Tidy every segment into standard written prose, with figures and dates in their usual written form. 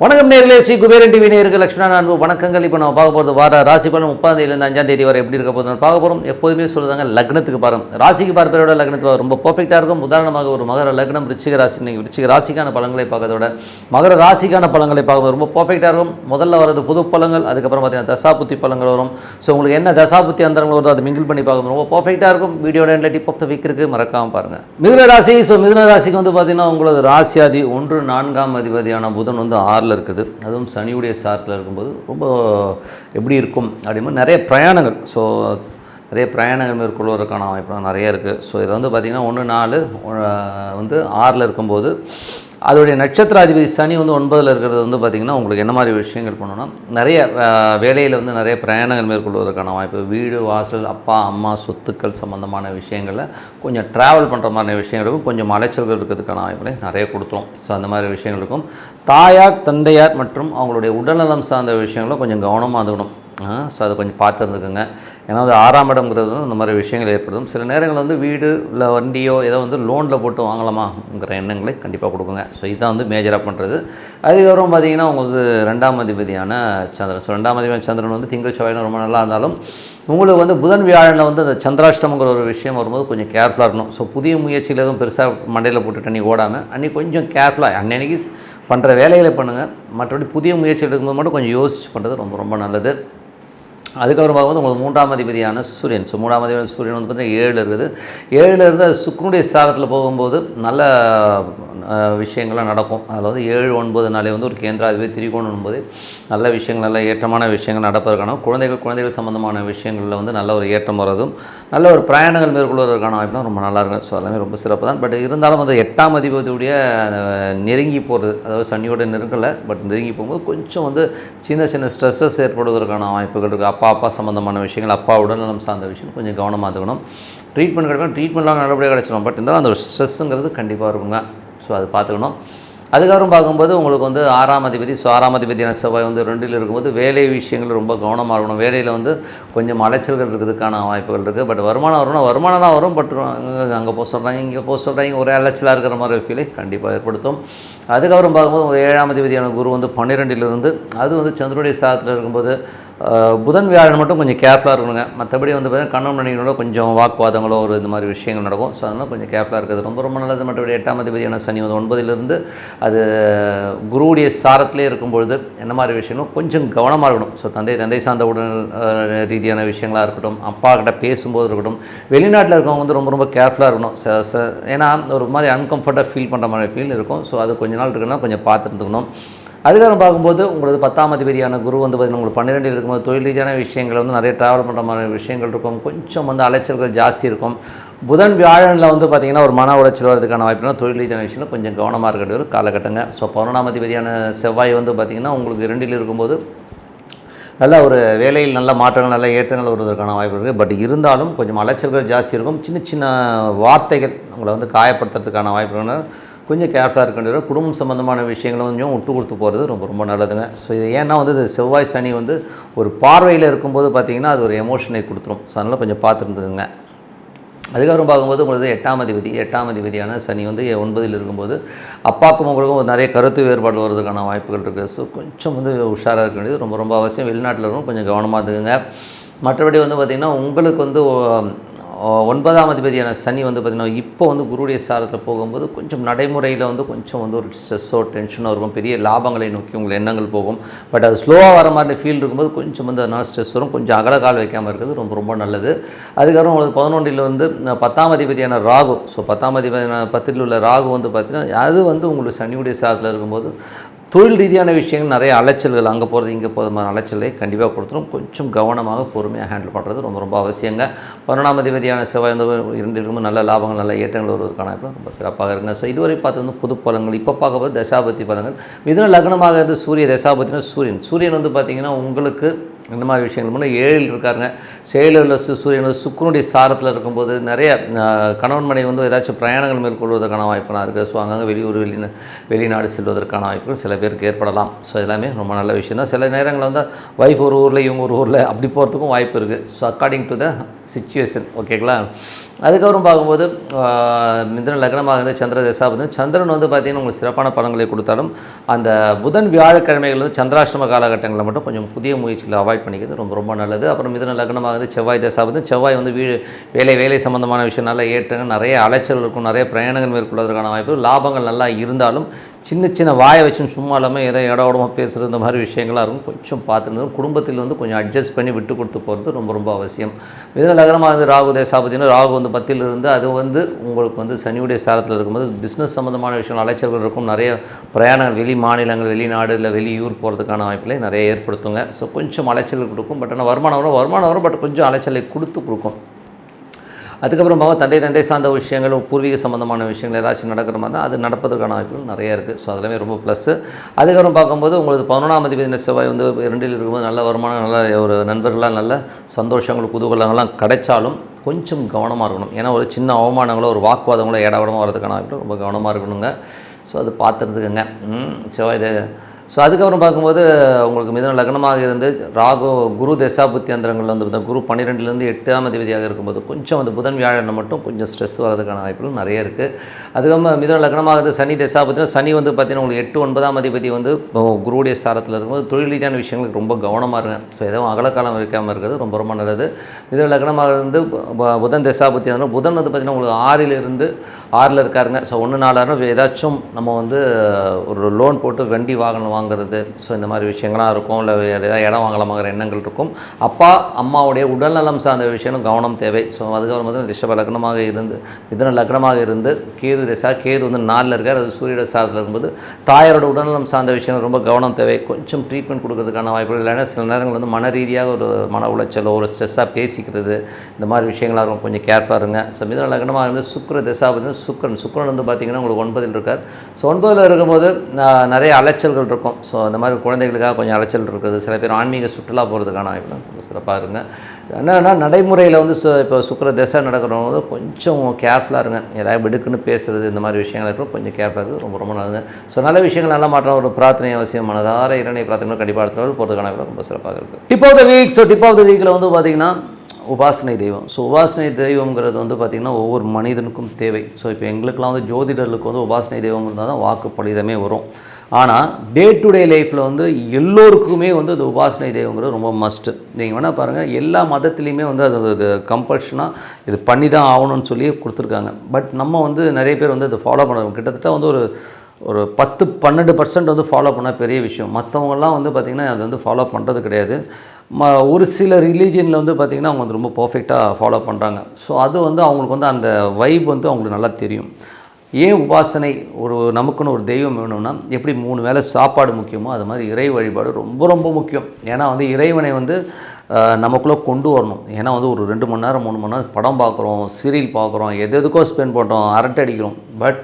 வணக்கம் நேர்களே, ஸ்ரீ குபேரன் டிவி நேயர்கள் லட்சுமணன் அன்பு வணக்கங்கள். இப்போ நம்ம பார்க்க போகிறது வார ராசி பலன் 30ஆம் தேதியிலேருந்து 5ஆம் தேதி வரை எப்படி இருக்க போகுது பார்க்க போகிறோம். எப்போதுமே சொல்லுதாங்க லக்னத்துக்கு பாருங்க, ராசிக்கு பார்ப்பதோட லக்னத்துக்கு ரொம்ப பர்ஃபெக்டாக இருக்கும். உதாரணமாக ஒரு மகர லக்னம் ரிச்சிக ராசி, நீங்கள் ரிச்சிக ராசிக்கான பலன்களை பார்க்கறதோட மகர ராசிக்கான பலன்களை பார்க்கும்போது ரொம்ப பர்ஃபெக்டாக இருக்கும். முதல்ல வரது புது பலன்கள், அதுக்கப்புறம் பார்த்தீங்கன்னா தசாபுத்தி பலன்கள் வரும். ஸோ உங்களுக்கு என்ன தசாபுத்தி அந்தரங்கள் வருதோ அதை மிங்கிள் பண்ணி பார்க்கும்போது ரொம்ப பர்ஃபெக்டாக இருக்கும். வீடியோட எண்டில் டிப் ஆஃப் த வீக் இருக்குது, மறக்காமல் பாருங்கள். மிதுன ராசி. ஸோ மிதுன ராசிக்கு வந்து பார்த்தீங்கன்னா உங்களது ராசியாதி 1 4ஆம் அதிபதியான புதன் வந்து 6 இருக்குது. அதுவும் சனியுடைய சாரத்தில் இருக்கும்போது ரொம்ப எப்படி இருக்கும் அப்படிங்கும்போது நிறைய பிரயாணங்கள். ஸோ நிறைய பிரயாணங்கள் மேற்கொள்வதற்கான வாய்ப்புலாம் நிறைய இருக்குது. ஸோ இதில் வந்து பார்த்திங்கன்னா 1 4 வந்து 6 இருக்கும்போது அதோடைய நட்சத்திராதிபதி சனி வந்து 9 இருக்கிறது வந்து பார்த்திங்கன்னா உங்களுக்கு என்ன மாதிரி விஷயங்கள் பண்ணணும்னா, நிறைய வேலையில் வந்து நிறைய பிரயாணங்கள் மேற்கொள்வதற்கான வாய்ப்பு, வீடு வாசல் அப்பா அம்மா சொத்துக்கள் சம்மந்தமான விஷயங்களில் கொஞ்சம் ட்ராவல் பண்ணுற மாதிரி விஷயங்களுக்கும் கொஞ்சம் அலைச்சல்கள் இருக்கிறதுக்கான வாய்ப்புகளை நிறைய கொடுத்துரும். ஸோ அந்த மாதிரி விஷயங்களுக்கும் தாயார் தந்தையார் மற்றும் அவங்களுடைய உடல்நலம் சார்ந்த விஷயங்களும் கொஞ்சம் கவனமாக இருக்கணும். ஸோ அதை கொஞ்சம் பார்த்து இருந்துக்குங்க. ஏன்னா வந்து 6ஆம் இடம்ங்கிறது வந்து இந்த மாதிரி விஷயங்கள் ஏற்படுத்தும். சில நேரங்கள் வந்து வீடு இல்லை வண்டியோ ஏதோ வந்து லோனில் போட்டு வாங்கலாமாங்கிற எண்ணங்களை கண்டிப்பாக கொடுக்குங்க. ஸோ இதுதான் வந்து மேஜராக பண்ணுறது. அதுக்கப்புறம் பார்த்திங்கன்னா உங்களுக்கு 2ஆம் அதிபதியான சந்திரன். ஸோ 2ஆம் அதிபதியான சந்திரன் வந்து திங்கள் செவ்வாய் ரொம்ப நல்லா இருந்தாலும் உங்களுக்கு வந்து புதன் வியாழனில் வந்து அந்த சந்திராஷ்டமங்கிற ஒரு விஷயம் வரும்போது கொஞ்சம் கேர்ஃபுல்லாக இருக்கணும். ஸோ புதிய முயற்சியில் எதுவும் பெருசாக மண்டையில் போட்டுட்டு அன்றைக்கி ஓடாமல் அன்றைக்கி கொஞ்சம் கேர்ஃபுல்லாக அன்னைக்கு பண்ணுற வேலைகளை பண்ணுங்கள். மற்றபடி புதிய முயற்சி எடுக்கும்போது மட்டும் கொஞ்சம் யோசிச்சு பண்ணுறது ரொம்ப ரொம்ப நல்லது. அதுக்கப்புறம் பார்க்கும்போது உங்களுக்கு 3ஆம் அதிபதியான சூரியன். ஸோ 3ஆம் அதிபதியான சூரியன் வந்து பார்த்திங்கன்னா 7 இருக்குது. 7 இருந்து அது சுக்கிரனுடைய சாரத்தில் போகும்போது நல்ல விஷயங்கள்லாம் நடக்கும். அதில் வந்து 7 9 நாளே வந்து ஒரு கேந்திராதிபதி திரிகோணம் என்பது நல்ல விஷயங்கள், நல்ல ஏற்றமான விஷயங்கள் நடப்பதற்கான குழந்தைகள் சம்மந்தமான விஷயங்களில் வந்து நல்ல ஒரு ஏற்றம் வர்றதும் நல்ல ஒரு பிரயாணங்கள் மேற்கொள்வதற்கான வாய்ப்புலாம் ரொம்ப நல்லாயிருக்கும். ஸோ எல்லாமே ரொம்ப சிறப்பு தான். பட் இருந்தாலும் வந்து 8ஆம் அதிபதியுடைய நெருங்கி போகிறது, அதாவது சனியோட நெருங்கலை, பட் நெருங்கி போகும்போது கொஞ்சம் வந்து சின்ன சின்ன ஸ்ட்ரெஸ்ஸஸ் ஏற்படுவதற்கான வாய்ப்புகள் இருக்குது. அப்பா சம்மந்தமான விஷயங்கள், அப்பா உடல்நலம் சார்ந்த விஷயம் கொஞ்சம் கவனமாக இருக்கணும். ட்ரீட்மெண்ட் கிடைக்கும், ட்ரீட்மெண்ட்லாம் நல்லபடியாக கிடச்சிடும். பட் இருந்தாலும் அந்த ஒரு ஸ்ட்ரெஸ்ஸுங்கிறது கண்டிப்பாக இருக்குங்க. ஸோ அது பார்த்துக்கணும். அதுக்கப்புறம் பார்க்கும்போது உங்களுக்கு வந்து 6ஆம் அதிபதி. ஸோ 6ஆம் அதிபதியான செவ்வாய் வந்து 2ல் இருக்கும்போது வேலை விஷயங்கள் ரொம்ப கவனமாக இருக்கணும். வேலையில் வந்து கொஞ்சம் அலைச்சல்கள் இருக்கிறதுக்கான வாய்ப்புகள் இருக்குது. பட் வருமானம் வரணும், வருமானம் தான் வரும். பட் அங்கே போக சொல்கிறாங்க, இங்கே போக சொல்கிறாங்க, ஒரே அலைச்சலாக இருக்கிற மாதிரி ஃபீலை கண்டிப்பாக ஏற்படுத்தும். அதுக்கப்புறம் பார்க்கும்போது 7ஆம் அதிபதியான குரு வந்து 12ல் இருந்து அது வந்து சந்திரனுடைய சாரத்தில் இருக்கும்போது புதன் வியாழன் மட்டும் கொஞ்சம் கேர்ஃபுல்லாக இருக்கணுங்க. மற்றபடி வந்து பார்த்தீங்கன்னா கண்ணம் மணிகளோட கொஞ்சம் வாக்குவாதங்களோ ஒரு இந்த மாதிரி விஷயங்கள் நடக்கும். ஸோ அதனால் கொஞ்சம் கேர்ஃபுல்லாக இருக்கிறது ரொம்ப ரொம்ப நல்லது. மற்றபடி 8ஆம் அதிபதியான சனி வந்து 9லிருந்து அது குருவுடைய சாரத்திலே இருக்கும்பொழுது என்ன மாதிரி விஷயங்களும் கொஞ்சம் கவனமாக இருக்கணும். ஸோ தந்தை சார்ந்த உடல் ரீதியான விஷயங்களாக இருக்கட்டும், அப்பா கிட்ட பேசும்போது இருக்கட்டும், வெளிநாட்டில் இருக்கவங்க வந்து ரொம்ப ரொம்ப கேர்ஃபுல்லாக இருக்கணும். ஏன்னா ஒரு மாதிரி அன்கம்ஃபர்ட்டாக ஃபீல் பண்ணுற மாதிரி ஃபீல் இருக்கும். ஸோ அது கொஞ்ச நாள் இருக்குன்னா கொஞ்சம் பார்த்து இருந்துக்கணும். அதுக்கப்புறம் பார்க்கும்போது உங்களுக்கு 10ஆம் அதிபதியான குரு வந்து பார்த்திங்கன்னா உங்களுக்கு 12ல் இருக்கும்போது தொழில் ரீதியான விஷயங்கள் வந்து நிறைய ட்ராவல் பண்ணுற மாதிரி விஷயங்கள் இருக்கும். கொஞ்சம் வந்து அலைச்சல்கள் ஜாஸ்தி இருக்கும். புதன் வியாழனில் வந்து பார்த்திங்கன்னா ஒரு மன உளைச்சல் வரதுக்கான வாய்ப்புனா தொழில் ரீதியான விஷயங்கள் கொஞ்சம் கவனமாக இருக்கிற ஒரு காலகட்டங்க. ஸோ 11ஆம் அதிபதியான செவ்வாய் வந்து பார்த்திங்கன்னா உங்களுக்கு 2ல் இருக்கும்போது நல்ல ஒரு வேலையில் நல்ல மாற்றங்கள், நல்ல ஏற்றங்கள் வருவதற்கான வாய்ப்பு இருக்குது. பட் இருந்தாலும் கொஞ்சம் அலைச்சல்கள் ஜாஸ்தி இருக்கும். சின்ன சின்ன வார்த்தைகள் உங்களை வந்து காயப்படுத்துறதுக்கான வாய்ப்புகள் கொஞ்சம் கேர்ஃபுல்லாக இருக்க வேண்டிய குடும்பம் சம்மந்தமான விஷயங்களும் கொஞ்சம் விட்டு கொடுத்து போகிறது ரொம்ப ரொம்ப நல்லதுங்க. ஸோ இது ஏன்னா வந்து இது செவ்வாய் சனி வந்து ஒரு பார்வையில் இருக்கும்போது பார்த்திங்கன்னா அது ஒரு எமோஷனை கொடுத்துரும். ஸோ அதனால் கொஞ்சம் பார்த்துருந்துக்குங்க. அதுக்கப்புறம் பார்க்கும்போது உங்களுக்கு 8ஆம் அதிபதியான சனி வந்து 9ல் இருக்கும்போது அப்பாவுக்கும் உங்களுக்கும் ஒரு நிறைய கருத்து வேறுபாடு வருவதற்கான வாய்ப்புகள் இருக்குது. ஸோ கொஞ்சம் வந்து உஷாராக இருக்க வேண்டியது ரொம்ப ரொம்ப அவசியம். வெளிநாட்டில் இருக்கும் கொஞ்சம் கவனமாக இருக்குங்க. மற்றபடி வந்து பார்த்திங்கன்னா உங்களுக்கு வந்து 9ஆம் அதிபதியான சனி வந்து பார்த்திங்கன்னா இப்போ வந்து குருடைய சாரத்தில் போகும்போது கொஞ்சம் நடைமுறையில் வந்து கொஞ்சம் வந்து ஒரு ஸ்ட்ரெஸ்ஸோ டென்ஷனோ இருக்கும். பெரிய லாபங்களை நோக்கி உங்கள் எண்ணங்கள் போகும். பட் அது ஸ்லோவாக வர மாதிரி ஃபீல் இருக்கும்போது கொஞ்சம் வந்து அதனால் ஸ்ட்ரெஸ் வரும். கொஞ்சம் அகலக்கால் வைக்காமல் இருக்கிறது ரொம்ப ரொம்ப நல்லது. அதுக்கப்புறம் உங்களுக்கு 11ல் வந்து 10ஆம் அதிபதியான ராகு. ஸோ 10ஆம் அதிபதியான 10ல் உள்ள ராகு வந்து பார்த்திங்கன்னா அது வந்து உங்களுக்கு சனியுடைய சாரத்தில் இருக்கும்போது தொழில் ரீதியான விஷயங்கள் நிறைய அலைச்சல்கள், அங்கே போகிறது இங்கே போகிற மாதிரி அலைச்சலை கண்டிப்பாக கொடுத்துரும். கொஞ்சம் கவனமாக பொறுமையாக ஹேண்டில் பண்ணுறது ரொம்ப ரொம்ப அவசியங்க. 11ஆம் அதிபதியான செவ்வாய் வந்து 2ல் இருக்கும்போது நல்ல லாபங்கள், நல்ல ஏற்றங்கள் வருவதற்கான ரொம்ப சிறப்பாக இருக்குங்க. ஸோ இதுவரை பார்த்து வந்து புது பலன்கள். இப்போ பார்க்கும்போது தசாபதி பலன்கள். மிதுன லக்னமாக இருந்து சூரிய தசாபத்தினா சூரியன் வந்து பார்த்திங்கன்னா உங்களுக்கு இந்த மாதிரி விஷயங்கள் முன்னே 7ல் இருக்காருங்க. 7ல் உள்ள சூரியன் வந்து சுக்கிரனுடைய சாரத்தில் இருக்கும்போது நிறைய கணவன் மனைவி வந்து ஏதாச்சும் பிரயாணங்கள் மேற்கொள்வதற்கான வாய்ப்புலாம் இருக்குது. ஸோ அங்கங்கே வெளிநாடு செல்வதற்கான வாய்ப்புகள் சில பேருக்கு ஏற்படலாம். ஸோ எல்லாமே ரொம்ப நல்ல விஷயம் தான். சில நேரங்களில் வந்து வைஃப் ஒரு ஊரில் இவங்க ஒரு ஊரில் அப்படி போகிறதுக்கும் வாய்ப்பு இருக்குது. So according to the situation. ஓகேங்களா? அதுக்கப்புறம் பார்க்கும்போது மிதுன லக்னமாக இருந்து சந்திர தசாபதி. சந்திரன் வந்து பார்த்திங்கன்னா உங்களுக்கு சிறப்பான பலன்களை கொடுத்தாலும் அந்த புதன் வியாழக்கிழமைகள் வந்து சந்திராஷ்டம காலகட்டங்களில் மட்டும் கொஞ்சம் புதிய முயற்சிகளை அவாய்ட் பண்ணிக்கிறது ரொம்ப ரொம்ப நல்லது. அப்புறம் மிதுன லக்னமாக இருந்து செவ்வாய் தசாபதி. செவ்வாய் வந்து வேலை சம்மந்தமான விஷயம் நல்லா ஏற்றுங்க, நிறைய அலைச்சல் இருக்கும், நிறைய பிரயாணங்கள் மேற்கொள்வதற்கான வாய்ப்பு. லாபங்கள் நல்லா இருந்தாலும் சின்ன சின்ன வாயை வச்சுன்னு சும்மா இல்லாமல் ஏதோ இடோடமாக பேசுகிறது இந்த மாதிரி விஷயங்களாக இருக்கும். கொஞ்சம் பார்த்துருந்தோம். குடும்பத்தில் வந்து கொஞ்சம் அட்ஜஸ்ட் பண்ணி விட்டு கொடுத்து போகிறது ரொம்ப ரொம்ப அவசியம். மிதுன லக்னமாக இருந்து ராகு தசாபதினா ராகு வந்து 10ல் இருந்து அது வந்து உங்களுக்கு வந்து சனியுடைய சாரத்தில் இருக்கும்போது பிஸ்னஸ் சம்மந்தமான விஷயங்கள் அலைச்சல்கள் இருக்கும். நிறைய பிரயாணங்கள் வெளி மாநிலங்கள் வெளிநாடு இல்லை வெளியூர் போகிறதுக்கான வாய்ப்புகளை நிறைய ஏற்படுத்துங்க. ஸோ கொஞ்சம் அலைச்சல்கள் கொடுக்கும். பட் ஆனால் வருமானம் வரும் பட் கொஞ்சம் அலைச்சலை கொடுக்கும். அதுக்கப்புறம் தந்தை சார்ந்த விஷயங்கள் பூர்வீக சம்மந்தமான விஷயங்கள் ஏதாச்சும் நடக்கிற மாதிரி தான் அது நடப்பதற்கான வாய்ப்புகள் நிறைய இருக்குது. ஸோ அதெல்லாமே ரொம்ப ப்ளஸ்ஸு. அதுக்கப்புறம் பார்க்கும்போது உங்களுக்கு 11ஆம் அதிபதி செவ்வாய் வந்து 2ல் இருக்கும்போது நல்ல வருமானம், நல்ல ஒரு நண்பர்களாக நல்ல சந்தோஷங்கள் குதூகலங்கள்லாம் கிடைச்சாலும் கொஞ்சம் கவனமாக இருக்கணும். ஏன்னா ஒரு சின்ன அவமானங்களோ ஒரு வாக்குவாதங்களோ ஏடாவிடமாக வரதுக்கான வாய்ப்பு ரொம்ப கவனமாக இருக்கணுங்க. ஸோ அது பார்த்துருந்துக்குங்க செவ்வாய். ஸோ அதுக்கப்புறம் பார்க்கும்போது உங்களுக்கு மிதுன லக்னமாக இருந்து ராகு குரு தசாபுத்தி அந்தரங்களில் வந்து குரு 12லேருந்து 8ஆம் அதிபதியாக இருக்கும்போது கொஞ்சம் அந்த புதன் வியாழனை மட்டும் கொஞ்சம் ஸ்ட்ரெஸ் வரதுக்கான வாய்ப்புகள் நிறைய இருக்குது. அதுக்கப்புறம் மிதுன லக்னமாக இருந்து சனி தசாபுத்தினா சனி வந்து பார்த்திங்கன்னா உங்களுக்கு 8, 9ஆம் அதிபதி வந்து குருவுடைய சாரத்தில் இருக்கும்போது தொழில் ரீதியான விஷயங்களுக்கு ரொம்ப கவனமாக இருங்க. ஸோ எதுவும் அகலக்காலம் வைக்காமல் இருக்கிறது ரொம்ப ரொம்ப நல்லது. மிதுன லக்னமாக இருந்து புதன் தசாபுத்தி வந்து புதன் வந்து பார்த்திங்கன்னா உங்களுக்கு 6ல் இருக்காருங்க. ஸோ 1-4 ஏதாச்சும் நம்ம வந்து ஒரு லோன் போட்டு வண்டி வாகனம் வாங்குறது, ஸோ இந்த மாதிரி விஷயங்கள்லாம் இருக்கும். இல்லை ஏதாவது இடம் வாங்கலாமாங்கிற எண்ணங்கள் இருக்கும். அப்பா அம்மாவுடைய உடல்நலம் சார்ந்த விஷயம் கவனம் தேவை. ஸோ அதுக்கப்புறம் வந்து ரிஷப லக்னமாக இருந்து மிதுன லக்னமாக இருந்து கேது தசா, கேது வந்து 4ல் இருக்கார், அது சூரிய சாரத்தில் இருக்கும்போது தாயாரோட உடல்நலம் சார்ந்த விஷயங்கள் ரொம்ப கவனம் தேவை. கொஞ்சம் ட்ரீட்மெண்ட் கொடுக்கறதுக்கான வாய்ப்புகள் இல்லைன்னா சில நேரங்கள் வந்து மன ரீதியாக ஒரு மன உளைச்சலோ ஒரு ஸ்ட்ரெஸ்ஸாக பேசிக்கிறது இந்த மாதிரி விஷயங்களாக இருக்கும். கொஞ்சம் கேர்ஃபுல்லாக இருங்க. ஸோ மிதுன லக்னமாக இருந்து சுக்கிர தசா வந்து சுக்கிரன் வந்து பார்த்திங்கன்னா உங்களுக்கு 9ல் இருக்கார். ஸோ 9ல் இருக்கும்போது நிறைய அலைச்சல்கள் இருக்கும். ஸோ அந்த மாதிரி குழந்தைகளுக்காக கொஞ்சம் அலைச்சல் இருக்குது. சில பேர் ஆன்மீக சுற்றுலா போகிறதுக்கான வாய்ப்பு ரொம்ப சிறப்பாக இருங்க. என்னென்னா நடைமுறையில் வந்து இப்போ சுக்கிர தசை நடக்கிறவங்க கொஞ்சம் கேர்ஃபுல்லாக இருங்க. ஏதாவது வெடுக்குன்னு பேசுகிறது இந்த மாதிரி விஷயங்கள் இருக்கும். கொஞ்சம் கேர்ஃபுல்லாக இருக்குது ரொம்ப ரொம்ப நல்லது. ஸோ நல்ல விஷயங்கள் நல்லா மாற்றம் ஒரு பிரார்த்தனை அவசியம். மனதார இறைவனை பிரார்த்தனை கண்டிப்பாக போகிறதுக்கான ரொம்ப சிறப்பாக இருக்குது. Tip of the week. So tip of the வீக்கில் வந்து பார்த்திங்கன்னா உபாசனை தெய்வம். ஸோ உபாசனை தெய்வங்கிறது வந்து பார்த்திங்கன்னா ஒவ்வொரு மனிதனுக்கும் தேவை. ஸோ இப்போ எங்களுக்கெல்லாம் வந்து ஜோதிடர்களுக்கு வந்து உபாசனை தெய்வம் இருந்தால் தான் வாக்கு பலிதமே வரும். ஆனால் டே டு டே லைஃப்பில் வந்து எல்லோருக்குமே வந்து அது உபாசனை தெய்வங்கிறது ரொம்ப மஸ்ட்டு. நீங்கள் வேணால் பாருங்கள், எல்லா மதத்துலேயுமே வந்து அது ஒரு கம்பல்ஷனாக இது பண்ணி தான் ஆகணும்னு சொல்லி கொடுத்துருக்காங்க. பட் நம்ம வந்து நிறைய பேர் வந்து அதை ஃபாலோ பண்ணுறோம். கிட்டத்தட்ட வந்து ஒரு 10-12% வந்து ஃபாலோ பண்ணால் பெரிய விஷயம். மற்றவங்கலாம் வந்து பார்த்திங்கன்னா அது வந்து ஃபாலோ பண்ணுறது கிடையாது. ஒரு சில ரிலீஜியனில் வந்து பார்த்திங்கன்னா அவங்க வந்து ரொம்ப பர்ஃபெக்டாக ஃபாலோ பண்ணுறாங்க. ஸோ அது வந்து அவங்களுக்கு வந்து அந்த வைப் வந்து அவங்களுக்கு நல்லா தெரியும். ஏன் உபாசனை நமக்குன்னு ஒரு தெய்வம் வேணும்னா எப்படி 3 வேளை சாப்பாடு முக்கியமோ அது மாதிரி இறை வழிபாடு ரொம்ப ரொம்ப முக்கியம். ஏன்னா வந்து இறைவனை வந்து நமக்குள்ளே கொண்டு வரணும். ஏன்னா வந்து ஒரு 2 மணி நேரம் 3 மணி நேரம் படம் பார்க்குறோம், சீரியல் பார்க்குறோம், எதுக்கோ ஸ்பெண்ட் பண்ணுறோம், அரட்டை அடிக்கிறோம். பட்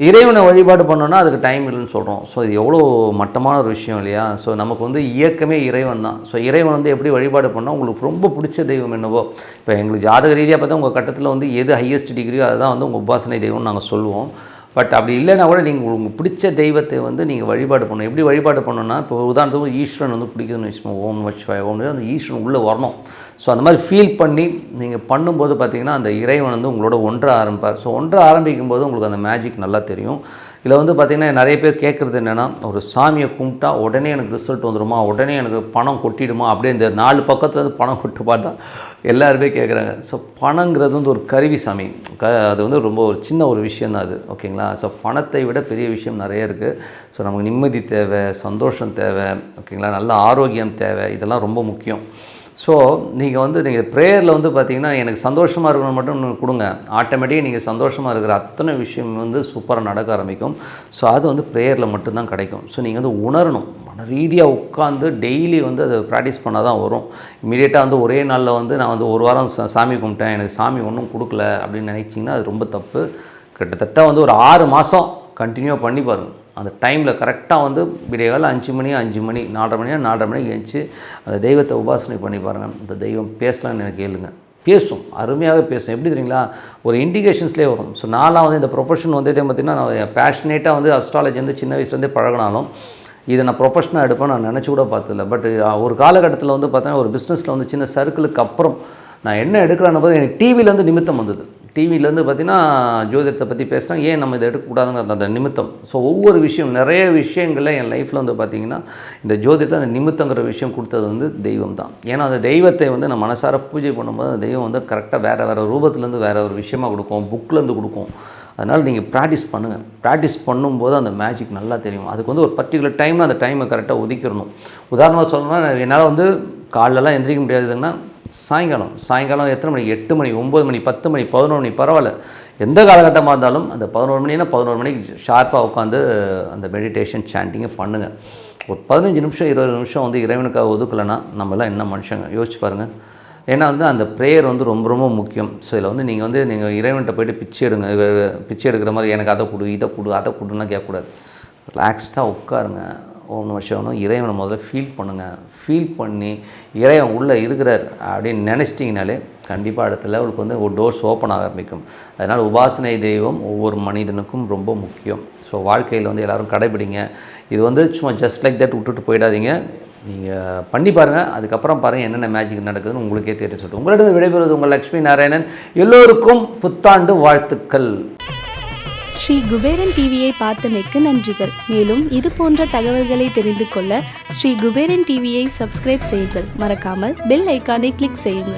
இறைவனை வழிபாடு பண்ணோன்னா அதுக்கு டைம் இல்லைன்னு சொல்கிறோம். ஸோ இது எவ்வளோ மட்டமான ஒரு விஷயம் இல்லையா? ஸோ நமக்கு வந்து இயக்கமே இறைவன் தான். ஸோ இறைவன் வந்து எப்படி வழிபாடு பண்ணால் உங்களுக்கு ரொம்ப பிடிச்ச தெய்வம் என்னவோ, இப்போ எங்களுக்கு ஜாதக ரீதியாக பார்த்தா உங்கள் கட்டத்தில் வந்து எது ஹையஸ்ட் டிகிரியோ அதுதான் வந்து உங்கள் உபாசனை தெய்வம்னு நாங்கள் சொல்லுவோம். பட் அப்படி இல்லைனா கூட நீங்கள் உங்களுக்கு பிடிச்ச தெய்வத்தை வந்து நீங்கள் வழிபாடு பண்ணணும். எப்படி வழிபாடு பண்ணணும்னா, இப்போ உதாரணத்துக்கு ஈஸ்வரன் வந்து பிடிக்குதுன்னு வச்சுக்கோங்க, ஓம் நமச்சிவாய ஓம், அந்த ஈஸ்வரன் உள்ளே வரணும். ஸோ அந்த மாதிரி ஃபீல் பண்ணி நீங்கள் பண்ணும்போது பார்த்திங்கன்னா அந்த இறைவன் வந்து உங்களோட ஒன்ற ஆரம்பிப்பார். ஸோ ஒன்ற ஆரம்பிக்கும் போது உங்களுக்கு அந்த மேஜிக் நல்லா தெரியும். இதில் வந்து பார்த்திங்கன்னா நிறைய பேர் கேட்குறது என்னென்னா, ஒரு சாமியை கும்பிட்டா உடனே எனக்கு ரிசல்ட் வந்துடுமா, உடனே எனக்கு பணம் கொட்டிடுமா, அப்படியே இந்த 4 பக்கத்துலேருந்து பணம் கொட்டு பார்த்தா எல்லாருமே கேட்குறாங்க. ஸோ பணங்கிறது வந்து ஒரு கருவி சாமி, அது வந்து ரொம்ப ஒரு சின்ன ஒரு விஷயந்தான் அது. ஓகேங்களா? ஸோ பணத்தை விட பெரிய விஷயம் நிறைய இருக்குது. ஸோ நமக்கு நிம்மதி தேவை, சந்தோஷம் தேவை, ஓகேங்களா, நல்ல ஆரோக்கியம் தேவை, இதெல்லாம் ரொம்ப முக்கியம். ஸோ நீங்கள் ப்ரேயரில் வந்து பார்த்திங்கன்னா எனக்கு சந்தோஷமாக இருக்கணும் மட்டும் கொடுங்க, ஆட்டோமேட்டிக்காக நீங்கள் சந்தோஷமாக இருக்கிற அத்தனை விஷயம் வந்து சூப்பராக நடக்க ஆரம்பிக்கும். ஸோ அது வந்து ப்ரேயரில் மட்டும்தான் கிடைக்கும். ஸோ நீங்கள் வந்து உணரணும், மன ரீதியாக உட்காந்து டெய்லி வந்து அதை ப்ராக்டிஸ் பண்ணால் தான் வரும். இமீடியட்டாக வந்து ஒரே நாளில் வந்து நான் வந்து ஒரு வாரம் சாமி கும்பிட்டேன், எனக்கு சாமி ஒன்றும் கொடுக்கல அப்படின்னு நினச்சிங்கன்னா அது ரொம்ப தப்பு. கிட்டத்தட்ட வந்து ஒரு 6 மாதம் கண்டினியூவாக பண்ணி பாருங்கள். அந்த டைமில் கரெக்டாக வந்து விடியகாலம் 5 மணி 4:30 மணிக்கு எழுந்துச்சு அந்த தெய்வத்தை உபாசனை பண்ணி பாருங்கள். அந்த தெய்வம் பேசலான்னு எனக்கு கேளுங்க, பேசும், அருமையாக பேசும். எப்படி தெரியுங்களா, ஒரு இண்டிகேஷன்ஸ்லேயே வரும். ஸோ நான்லாம் வந்து இந்த ப்ரொஃபஷன் வந்து பார்த்திங்கன்னா நான் பேஷனேட்டாக வந்து அஸ்ட்ராலஜி வந்து சின்ன வயசுலேருந்தே பழகினாலும் இதை நான் ப்ரொஃபஷனாக எடுப்பேன் நான் நினச்சி கூட பார்த்ததில்ல. பட் ஒரு காலகட்டத்தில் வந்து பார்த்தீங்கன்னா ஒரு பிஸ்னஸில் வந்து சின்ன சர்க்கிளுக்கு அப்புறம் நான் என்ன எடுக்கிறேன்னு போது எனக்கு டிவிலேருந்து நிமித்தம் வந்தது. டிவிலேருந்து பார்த்தீங்கன்னா ஜோதிடத்தை பற்றி பேசுகிறாங்க, ஏன் நம்ம இதை எடுக்கக்கூடாதுங்கிற அந்த நிமித்தம். ஸோ ஒவ்வொரு விஷயம் நிறைய விஷயங்களில் என் லைஃப்பில் வந்து பார்த்திங்கன்னா இந்த ஜோதிடத்தை அந்த நிமித்தங்கிற விஷயம் கொடுத்தது வந்து தெய்வம் தான். ஏன்னா அந்த தெய்வத்தை வந்து நான் மனசார பூஜை பண்ணும்போது அந்த தெய்வம் வந்து கரெக்டாக வேறு ரூபத்துலேருந்து வேறு ஒரு விஷயமாக கொடுக்கும், புக்கிலேருந்து கொடுக்கும். அதனால் நீங்கள் ப்ராக்டிஸ் பண்ணுங்கள். ப்ராக்டிஸ் பண்ணும்போது அந்த மேஜிக் நல்லா தெரியும். அதுக்கு வந்து ஒரு பர்டிகுலர் டைமில் அந்த டைமை கரெக்டாக ஒதுக்கிடணும். உதாரணமாக சொல்லணும்னா என்னால் வந்து காலைலலாம் எந்திரிக்க முடியாதுன்னா சாயங்காலம் எத்தனை மணிக்கு, 8 மணி, 9 மணி, 10 மணி, 11 மணி, பரவாயில்ல, எந்த காலகட்டமாக இருந்தாலும் அந்த 11 மணினா 11 மணிக்கு ஷார்ப்பாக உட்காந்து அந்த மெடிடேஷன் சாண்டிங்கை பண்ணுங்கள். ஒரு 15 நிமிஷம் 20 நிமிஷம் வந்து இறைவனுக்காக ஒதுக்கலைன்னா நம்மளாம் என்ன மனுஷங்க யோசிச்சு பாருங்கள். ஏன்னா வந்து அந்த ப்ரேயர் வந்து ரொம்ப ரொம்ப முக்கியம். ஸோ இதில் வந்து நீங்கள் இறைவன்கிட்ட போய்ட்டு பிச்சை எடுக்கிற மாதிரி எனக்கு அதை கொடு இதை கொடு அதை கொடுன்னா கேட்கக்கூடாது. ரிலாக்ஸ்டாக உட்காருங்க. ஓம் நம சிவாய. இறைவனை முதல்ல ஃபீல் பண்ணுங்கள். ஃபீல் பண்ணி இறைவன் உள்ளே இருக்கிறார் அப்படின்னு நினச்சிட்டிங்கனாலே கண்டிப்பாக அடுத்த லெவலுக்கு வந்து ஒரு டோர்ஸ் ஓப்பன் ஆக ஆரம்பிக்கும். அதனால் உபாசனை தெய்வம் ஒவ்வொரு மனிதனுக்கும் ரொம்ப முக்கியம். ஸோ வாழ்க்கையில் வந்து எல்லோரும் கடைபிடிங்க. இது வந்து சும்மா ஜஸ்ட் லைக் தட் விட்டுட்டு போயிடாதீங்க. நீங்கள் பண்ணி பாருங்கள். அதுக்கப்புறம் பாருங்கள் என்னென்ன மேஜிக் நடக்குதுன்னு உங்களுக்கே தெரியும். சொல்லிட்டு உங்களிடம் விடைபெறுவது உங்கள் லக்ஷ்மி நாராயணன். எல்லோருக்கும் புத்தாண்டு வாழ்த்துக்கள். ஸ்ரீ குபேரன் டிவியை பார்த்தமைக்கு நன்றிகள். மேலும் இது போன்ற தகவல்களை தெரிந்து கொள்ள ஸ்ரீ குபேரன் டிவியை சப்ஸ்கிரைப் செய்யுங்கள். மறக்காமல் பெல் ஐக்கானை கிளிக் செய்யுங்கள்.